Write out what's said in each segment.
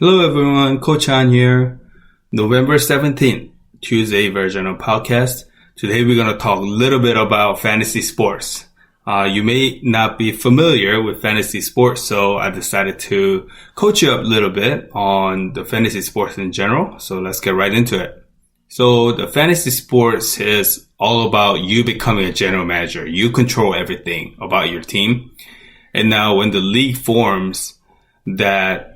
Hello everyone, Coach Han here. November 17th, Tuesday version of podcast. Today we're going to talk a little bit about fantasy sports. You may not be familiar with fantasy sports, so I decided to coach you up a little bit on the fantasy sports in general. So let's get right into it. So the fantasy sports is all about you becoming a general manager. You control everything about your team. And now when the league forms, that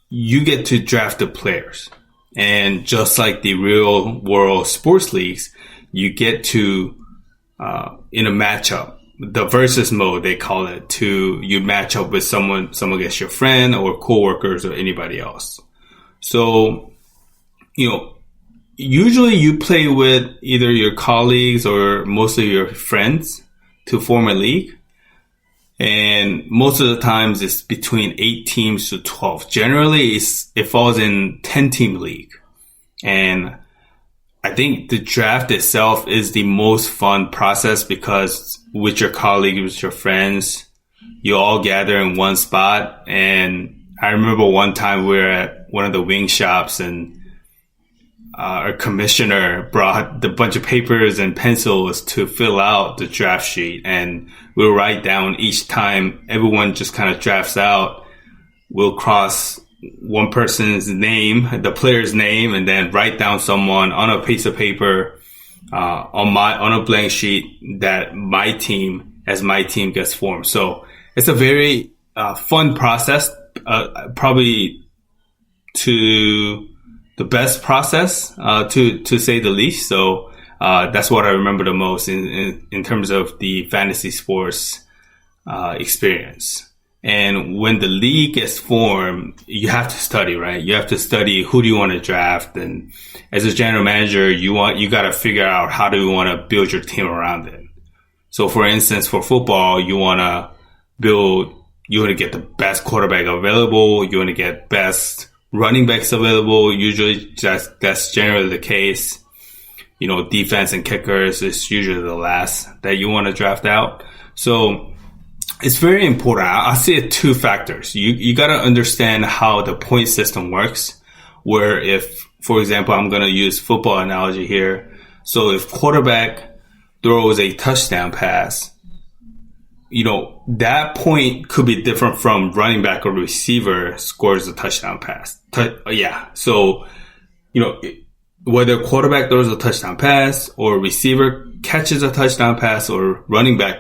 you get to draft the players. And just like the real world sports leagues, you get to, in a matchup, the versus mode, they call it, you match up with someone against your friend or coworkers or anybody else. So, usually you play with either your colleagues or mostly your friends to form a league. And most of the times it's between 8 teams to 12. Generally, it falls in 10-team league. And I think the draft itself is the most fun process because with your colleagues, with your friends, you all gather in one spot. And I remember one time we were at one of the wing shops and our commissioner brought a bunch of papers and pencils to fill out the draft sheet, and we'll write down each time everyone just kind of drafts out. We'll cross one person's name, the player's name, and then write down someone on a piece of paper on a blank sheet that my team gets formed. So it's a very fun process, probably to the best process, to say the least. So, that's what I remember the most in terms of the fantasy sports, experience. And when the league gets formed, you have to study, right? You have to study who do you want to draft. And as a general manager, you got to figure out how do you want to build your team around it. So for instance, for football, you want to get the best quarterback available. You want to get best running backs available. Usually that's generally the case. Defense and kickers is usually the last that you want to draft out. So it's very important. I see it two factors. You got to understand how the point system works, where if, for example, I'm going to use football analogy here. So if quarterback throws a touchdown pass, that point could be different from running back or receiver scores a touchdown pass. So, whether quarterback throws a touchdown pass or receiver catches a touchdown pass or running back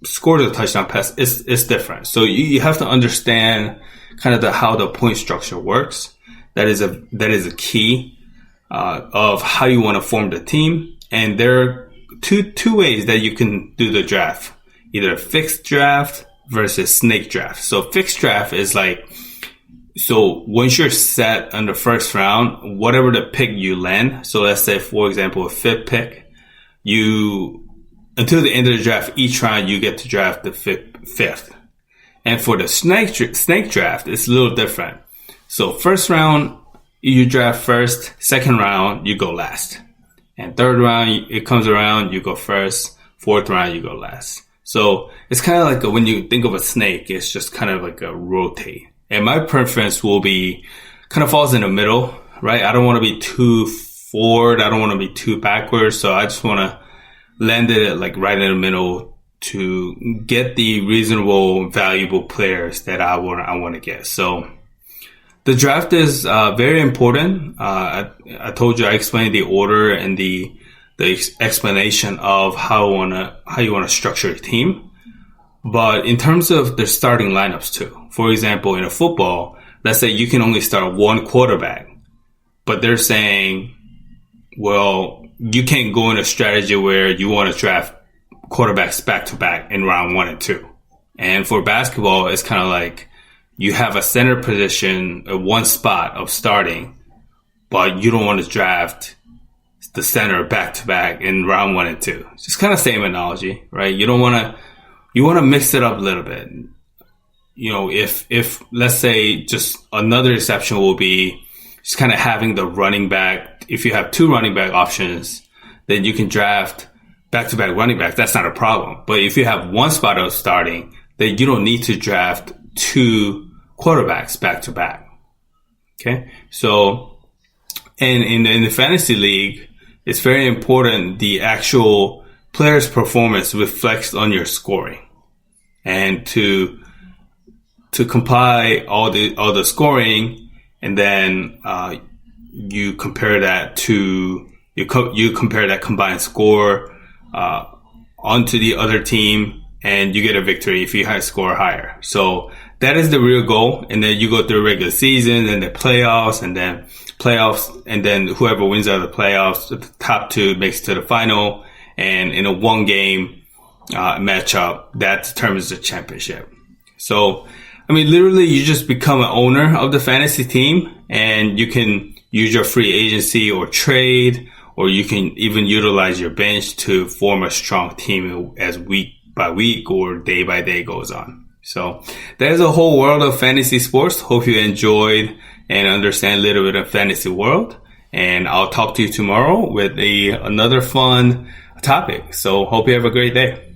scores a touchdown pass, it's different. So you have to understand kind of how the point structure works. That is a key, of how you want to form the team. And there are two ways that you can do the draft. Either fixed draft versus snake draft. So fixed draft is so once you're set on the first round, whatever the pick you land. So let's say, for example, a fifth pick, until the end of the draft, each round you get to draft the fifth. And for the snake draft, it's a little different. So first round, you draft first. Second round, you go last. And third round, it comes around, you go first. Fourth round, you go last. So it's kind of like when you think of a snake, it's just kind of like a rotate. And my preference will be kind of falls in the middle, right? I don't want to be too forward. I don't want to be too backwards. So I just want to land it right in the middle to get the reasonable, valuable players that I want to get. So the draft is very important. I told you I explained the order and the explanation of how you want to structure a team. But in terms of the starting lineups too, for example, in a football, let's say you can only start one quarterback, but they're saying, well, you can't go in a strategy where you want to draft quarterbacks back to back in round 1 and 2. And for basketball, it's kind of like you have a center position, one spot of starting, but you don't want to draft the center back to back in round 1 and 2. It's just kind of same analogy, right? You want to mix it up a little bit. If let's say just another exception will be just kind of having the running back. If you have 2 running back options, then you can draft back-to-back running backs. That's not a problem. But if you have one spot of starting, then you don't need to draft 2 quarterbacks back-to-back. Okay. So, and in the fantasy league, it's very important the actual player's performance reflects on your scoring. And to compile all the scoring, and then you compare that to you compare that combined score onto the other team, and you get a victory if you score higher. So that is the real goal. And then you go through regular season and the playoffs, and then whoever wins out of the playoffs, the top two makes it to the final. And in a one game matchup, that determines the championship. So, I mean, literally you just become an owner of the fantasy team, and you can use your free agency or trade, or you can even utilize your bench to form a strong team as week by week or day by day goes on. So there's a whole world of fantasy sports. Hope you enjoyed and understand a little bit of fantasy world. And I'll talk to you tomorrow with another fun topic. So hope you have a great day.